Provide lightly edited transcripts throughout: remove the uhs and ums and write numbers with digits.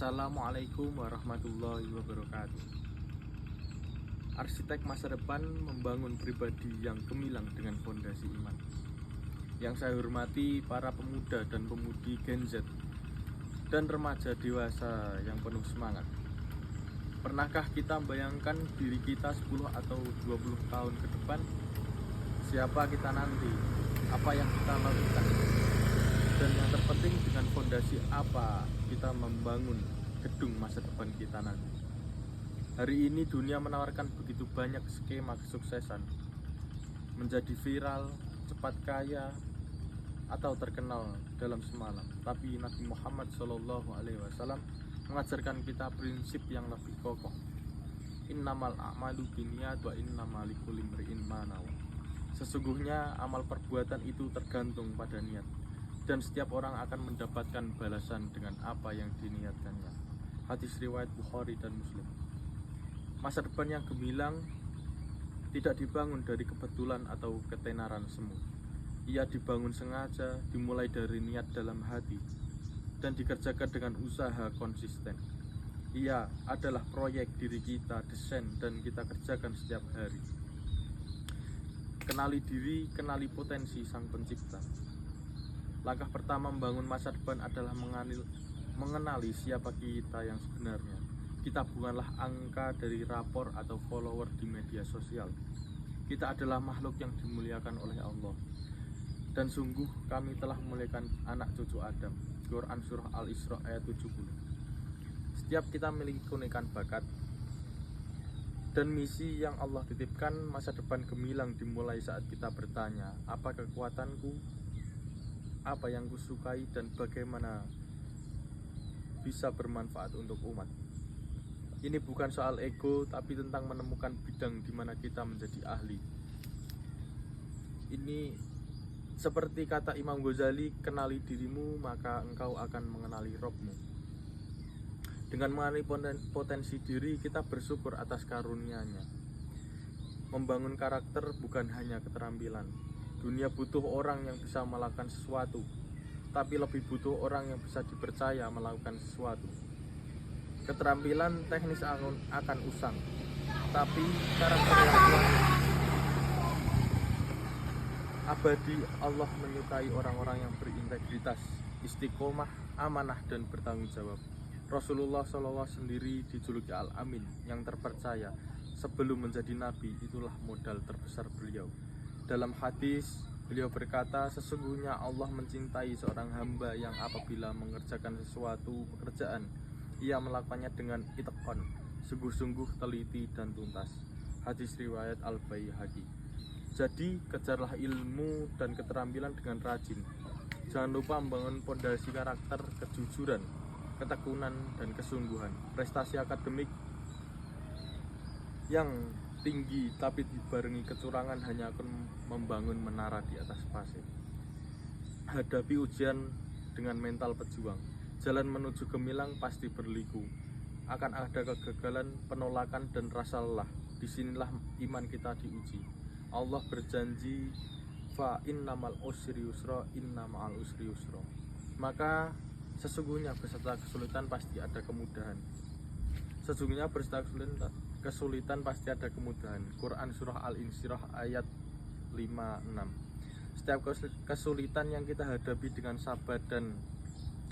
Assalamualaikum warahmatullahi wabarakatuh. Arsitek masa depan membangun pribadi yang gemilang dengan fondasi iman. Yang saya hormati para pemuda dan pemudi Gen Z dan remaja dewasa yang penuh semangat. Pernahkah kita membayangkan diri kita 10 atau 20 tahun ke depan? Siapa kita nanti? Apa yang kita lakukan? Dan yang terpenting, dengan fondasi apa kita membangun gedung masa depan kita nanti. Hari ini dunia menawarkan begitu banyak skema kesuksesan, menjadi viral, cepat kaya, atau terkenal dalam semalam. Tapi Nabi Muhammad SAW mengajarkan kita prinsip yang lebih kokoh. Innamal a'malu binniyat wa innamal likulli imri'in ma nawa. Sesungguhnya amal perbuatan itu tergantung pada niat, dan setiap orang akan mendapatkan balasan dengan apa yang diniatkannya. Hadis riwayat Bukhari dan Muslim. Masa depan yang gemilang tidak dibangun dari kebetulan atau ketenaran semu. Ia dibangun sengaja, dimulai dari niat dalam hati, dan dikerjakan dengan usaha konsisten. Ia adalah proyek diri kita, desain, dan kita kerjakan setiap hari. Kenali diri, kenali potensi Sang Pencipta. Langkah pertama membangun masa depan adalah mengenali siapa kita yang sebenarnya. Kita bukanlah angka dari rapor atau follower di media sosial. Kita adalah makhluk yang dimuliakan oleh Allah. Dan sungguh kami telah memuliakan anak cucu Adam. Quran Surah Al-Isra ayat 70. Setiap kita memiliki keunikan bakat dan misi yang Allah titipkan. Masa depan gemilang dimulai saat kita bertanya, apa kekuatanku, apa yang kusukai, dan bagaimana bisa bermanfaat untuk umat. Ini bukan soal ego, tapi tentang menemukan bidang di mana kita menjadi ahli. Ini seperti kata Imam Ghazali, kenali dirimu maka engkau akan mengenali Robmu. Dengan mengenali potensi diri, kita bersyukur atas karunia-Nya. Membangun karakter bukan hanya keterampilan. Dunia butuh orang yang bisa melakukan sesuatu, tapi lebih butuh orang yang bisa dipercaya melakukan sesuatu. Keterampilan teknis akan usang, tapi karakter yang kuat abadi. Allah menyukai orang-orang yang berintegritas, istiqomah, amanah, dan bertanggung jawab. Rasulullah SAW sendiri dijuluki Al-Amin, yang terpercaya. Sebelum menjadi nabi, itulah modal terbesar beliau. Dalam hadis, beliau berkata, sesungguhnya Allah mencintai seorang hamba yang apabila mengerjakan sesuatu pekerjaan, ia melakukannya dengan itqan, sungguh-sungguh teliti dan tuntas. Hadis riwayat Al-Baihaqi. Jadi, kejarlah ilmu dan keterampilan dengan rajin. Jangan lupa membangun pondasi karakter, kejujuran, ketekunan, dan kesungguhan. Prestasi akademik yang tinggi tapi dibarengi kecurangan hanya akan membangun menara di atas pasir. Hadapi ujian dengan mental pejuang. Jalan menuju gemilang pasti berliku. Akan ada kegagalan, penolakan, dan rasa lelah. Disinilah iman kita diuji. Allah berjanji, fa innamal usri yusra, inna ma'al usri yusra. Maka sesungguhnya beserta kesulitan pasti ada kemudahan. Sesungguhnya beserta kesulitan pasti ada kemudahan. Quran Surah Al-Insyirah ayat 5-6. Setiap kesulitan yang kita hadapi dengan sabar dan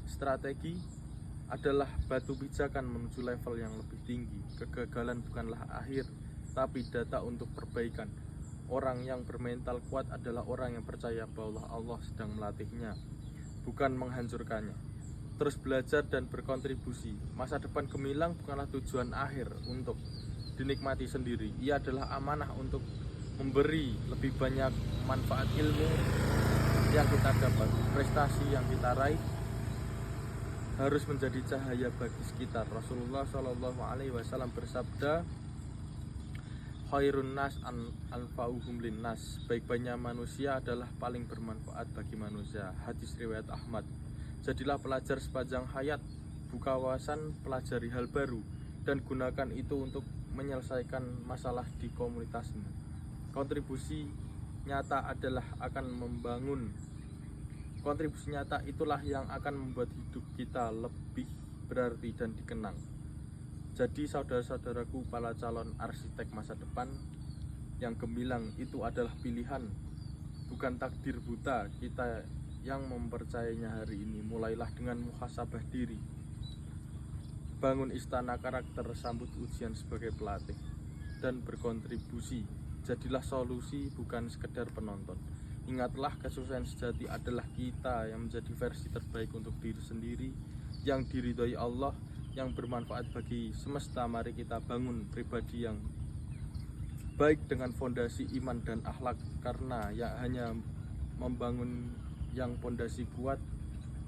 strategi adalah batu pijakan menuju level yang lebih tinggi. Kegagalan bukanlah akhir, tapi data untuk perbaikan. Orang yang bermental kuat adalah orang yang percaya bahwa Allah sedang melatihnya, bukan menghancurkannya. Terus belajar dan berkontribusi. Masa depan gemilang bukanlah tujuan akhir untuk dinikmati sendiri. Ia adalah amanah untuk memberi lebih banyak manfaat ilmu yang kita dapat. Prestasi yang kita raih harus menjadi cahaya bagi sekitar. Rasulullah SAW bersabda, khairun nas anfa'uhum linnas. Baik-baiknya manusia adalah paling bermanfaat bagi manusia. Hadis riwayat Ahmad. Jadilah pelajar sepanjang hayat, buka wawasan, pelajari hal baru, dan gunakan itu untuk menyelesaikan masalah di komunitasmu. Kontribusi nyata adalah akan membangun. Kontribusi nyata itulah yang akan membuat hidup kita lebih berarti dan dikenang. Jadi saudara-saudaraku para calon arsitek masa depan, yang gemilang itu adalah pilihan, bukan takdir buta. Kita yang mempercayainya hari ini, mulailah dengan muhasabah diri. Bangun istana karakter, sambut ujian sebagai pelatih, dan berkontribusi. Jadilah solusi, bukan sekedar penonton. Ingatlah, kesuksesan sejati adalah kita yang menjadi versi terbaik untuk diri sendiri, yang diridhoi Allah, yang bermanfaat bagi semesta. Mari kita bangun pribadi yang baik dengan fondasi iman dan akhlak, karena ya hanya membangun yang fondasi kuat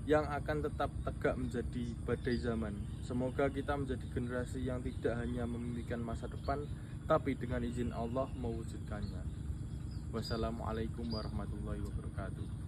yang akan tetap tegak menjadi badai zaman. Semoga kita menjadi generasi yang tidak hanya memimpikan masa depan, tapi dengan izin Allah mewujudkannya. Wassalamualaikum warahmatullahi wabarakatuh.